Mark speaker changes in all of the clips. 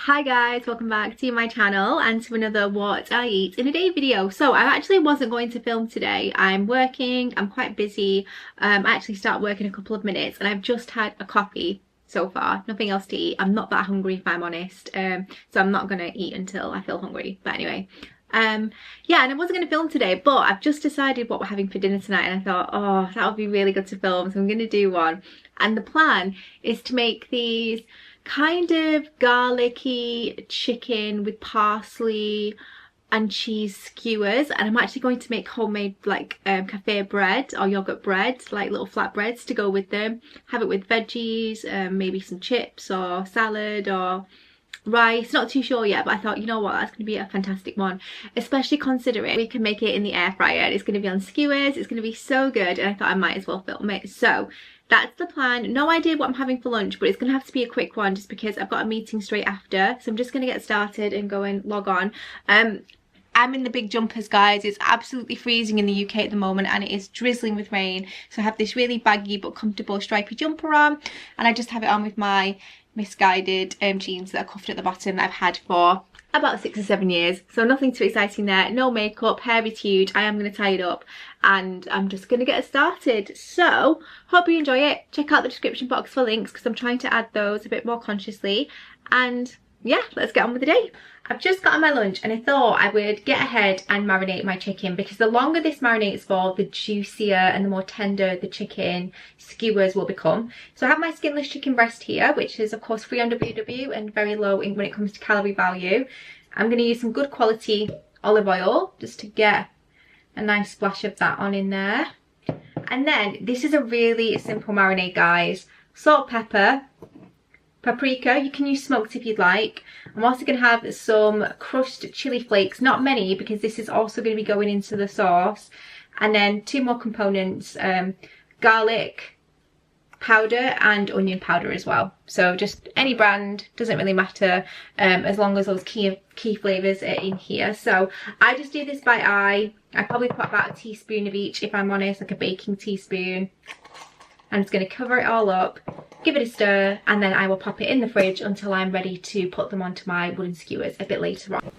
Speaker 1: Hi guys, welcome back to my channel and to another what I eat in a day video. So I actually wasn't going to film today. I'm working, I'm quite busy. I actually start work in a couple of minutes and I've just had a coffee so far, nothing else to eat. I'm not that hungry if I'm honest, so I'm not gonna eat until I feel hungry. But anyway, yeah, and I wasn't going to film today, but I've just decided what we're having for dinner tonight, and I thought, oh, that would be really good to film, so I'm going to do one. And the plan is to make these kind of garlicky chicken with parsley and cheese skewers, and I'm actually going to make homemade like cafe bread or yogurt bread, like little flatbreads to go with them. Have it with veggies, maybe some chips or salad or rice, not too sure yet, but I thought, you know what, that's going to be a fantastic one, especially considering we can make it in the air fryer. It's going to be on skewers, it's going to be so good, and I thought I might as well film it. So that's the plan. No idea what I'm having for lunch, but it's going to have to be a quick one just because I've got a meeting straight after, so I'm just going to get started and go and log on. I'm in the big jumpers, guys. It's absolutely freezing in the UK at the moment and it is drizzling with rain, so I have this really baggy but comfortable stripy jumper on, and I just have it on with my misguided jeans that are cuffed at the bottom that I've had for about 6 or 7 years. So nothing too exciting there, no makeup, hair is huge. I am going to tie it up and I'm just going to get started. So hope you enjoy it. Check out the description box for links because I'm trying to add those a bit more consciously. And yeah, let's get on with the day. I've just gotten my lunch and I thought I would get ahead and marinate my chicken, because the longer this marinates for, the juicier and the more tender the chicken skewers will become. So I have my skinless chicken breast here, which is of course free on WW and very low when it comes to calorie value. I'm going to use some good quality olive oil just to get a nice splash of that on in there. And then this is a really simple marinade, guys. Salt, pepper, paprika, you can use smoked if you'd like. I'm also going to have some crushed chili flakes, not many because this is also going to be going into the sauce. And then 2 more components, garlic powder and onion powder as well. So just any brand, doesn't really matter, as long as those key flavours are in here. So I just do this by eye. I probably put about a teaspoon of each, if I'm honest, like a baking teaspoon. I'm just going to cover it all up, give it a stir, and then I will pop it in the fridge until I'm ready to put them onto my wooden skewers a bit later on.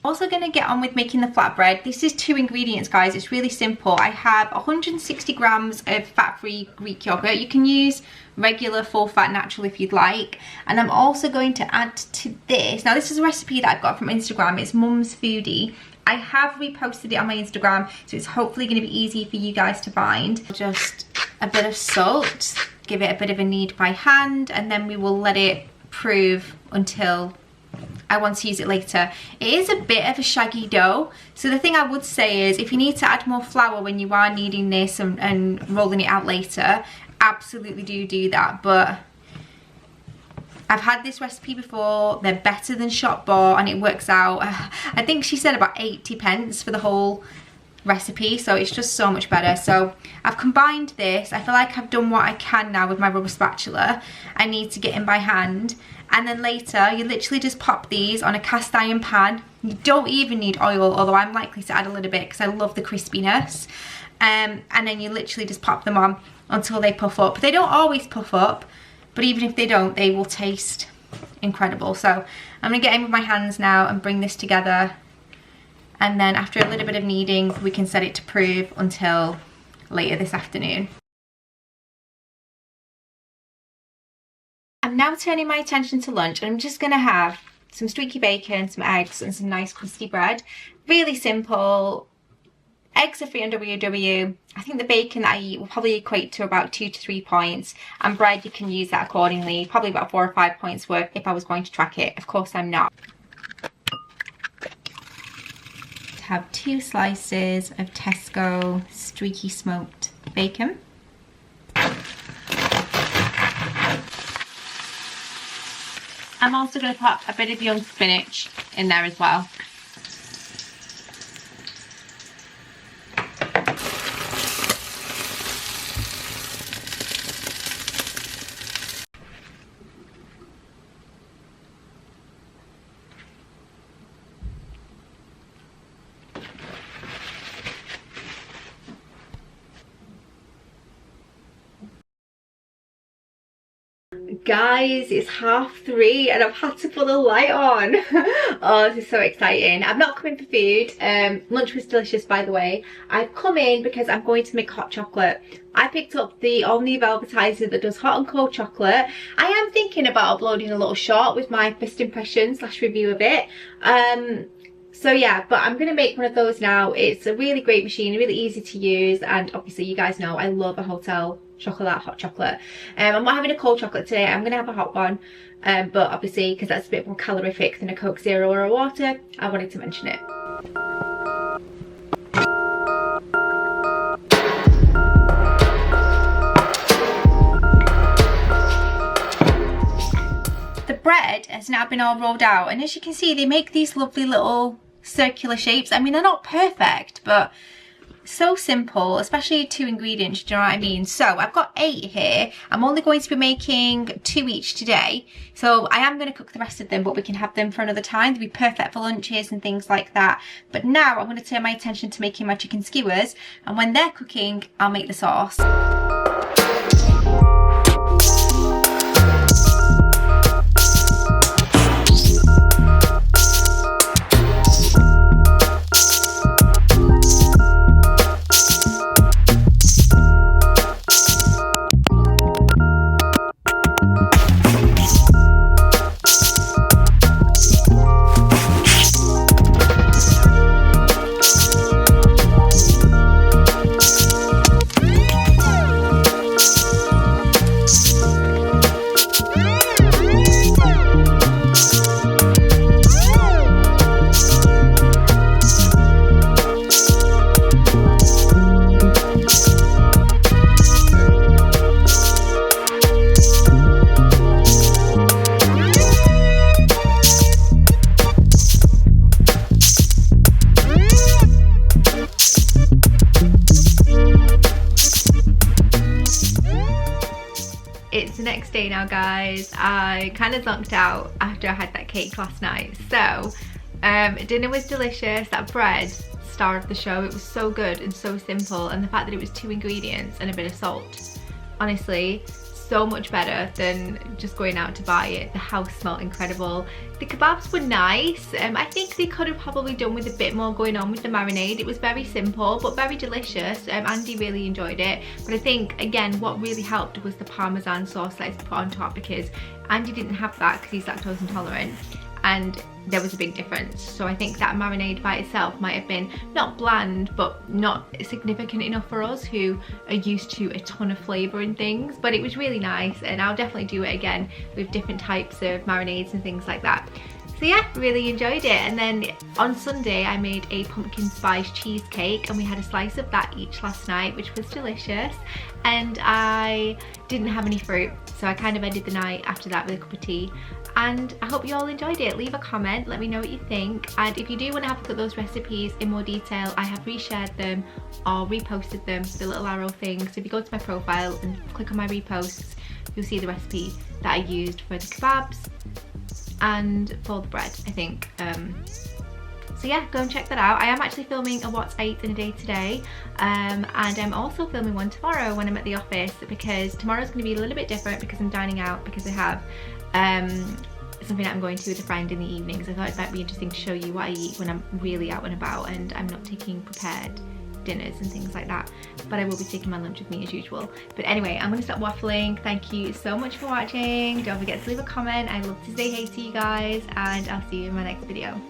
Speaker 1: Also going to get on with making the flatbread. This is 2 ingredients, guys. It's really simple. I have 160 grams of fat-free Greek yogurt. You can use regular full fat natural if you'd like. And I'm also going to add to this, now this is a recipe that I've got from Instagram. It's Mum's Foodie. I have reposted it on my Instagram, so it's hopefully going to be easy for you guys to find. Just a bit of salt, give it a bit of a knead by hand, and then we will let it prove until I want to use it later. It is a bit of a shaggy dough, so the thing I would say is if you need to add more flour when you are kneading this and rolling it out later, absolutely do that. But I've had this recipe before, they're better than shop bought, and it works out, I think she said about 80 pence for the whole recipe, so it's just so much better. So I've combined this. I feel like I've done what I can now with my rubber spatula. I need to get in by hand, and then later you literally just pop these on a cast iron pan. You don't even need oil, although I'm likely to add a little bit because I love the crispiness. And then you literally just pop them on until they puff up. They don't always puff up, but even if they don't, they will taste incredible. So I'm gonna get in with my hands now and bring this together, and then after a little bit of kneading we can set it to prove until later this afternoon. I'm now turning my attention to lunch, and I'm just gonna have some streaky bacon, some eggs and some nice crusty bread. Really simple. Eggs are free on WW. I think the bacon that I eat will probably equate to about 2 to 3 points, and bread you can use that accordingly, probably about 4 or 5 points worth if I was going to track it. Of course I'm not. Have 2 slices of Tesco streaky smoked bacon. I'm also going to put a bit of young spinach in there as well. guys, it's 3:30 and I've had to put the light on. Oh, this is so exciting. I've not come in for food. Lunch was delicious, by the way. I've come in because I'm going to make hot chocolate. I picked up the all-new Velvetizer that does hot and cold chocolate. I am thinking about uploading a little short with my first impression / review of it. So yeah, but I'm going to make one of those now. It's a really great machine, really easy to use, and obviously you guys know I love a hotel chocolate, hot chocolate. I'm not having a cold chocolate today, I'm going to have a hot one, but obviously because that's a bit more calorific than a Coke Zero or a water, I wanted to mention it. The bread has now been all rolled out, and as you can see they make these lovely little circular shapes. I mean, they're not perfect, but so simple, especially 2 ingredients, do you know what I mean? So I've got 8 here. I'm only going to be making 2 each today, so I am going to cook the rest of them, but we can have them for another time. They'll be perfect for lunches and things like that. But now I'm going to turn my attention to making my chicken skewers, and when they're cooking I'll make the sauce. It's the next day now, guys. I kind of zonked out after I had that cake last night. So dinner was delicious. That bread, star of the show. It was so good and so simple, and the fact that it was 2 ingredients and a bit of salt, honestly so much better than just going out to buy it. The house smelled incredible. The kebabs were nice. I think they could have probably done with a bit more going on with the marinade. It was very simple but very delicious. Andy really enjoyed it, but I think again what really helped was the parmesan sauce that is put on top, because Andy didn't have that because he's lactose intolerant, and there was a big difference. So I think that marinade by itself might have been not bland but not significant enough for us who are used to a ton of flavour and things. But it was really nice, and I'll definitely do it again with different types of marinades and things like that. So yeah, really enjoyed it. And then on Sunday I made a pumpkin spice cheesecake, and we had a slice of that each last night, which was delicious. And I didn't have any fruit, so I kind of ended the night after that with a cup of tea. And I hope you all enjoyed it. Leave a comment, let me know what you think, and if you do want to have a look at those recipes in more detail, I have reshared them or reposted them, the little arrow thing. So if you go to my profile and click on my reposts, you'll see the recipe that I used for the kebabs and for the bread, I think. So yeah, go and check that out. I am actually filming a What I Eat in a Day today, and I'm also filming one tomorrow when I'm at the office, because tomorrow's going to be a little bit different because I'm dining out, because I have something that I'm going to with a friend in the evenings. I thought it might be interesting to show you what I eat when I'm really out and about and I'm not taking prepared dinners and things like that, but I will be taking my lunch with me as usual. But anyway, I'm gonna stop waffling. Thank you so much for watching. Don't forget to leave a comment. I love to say hey to you guys, and I'll see you in my next video.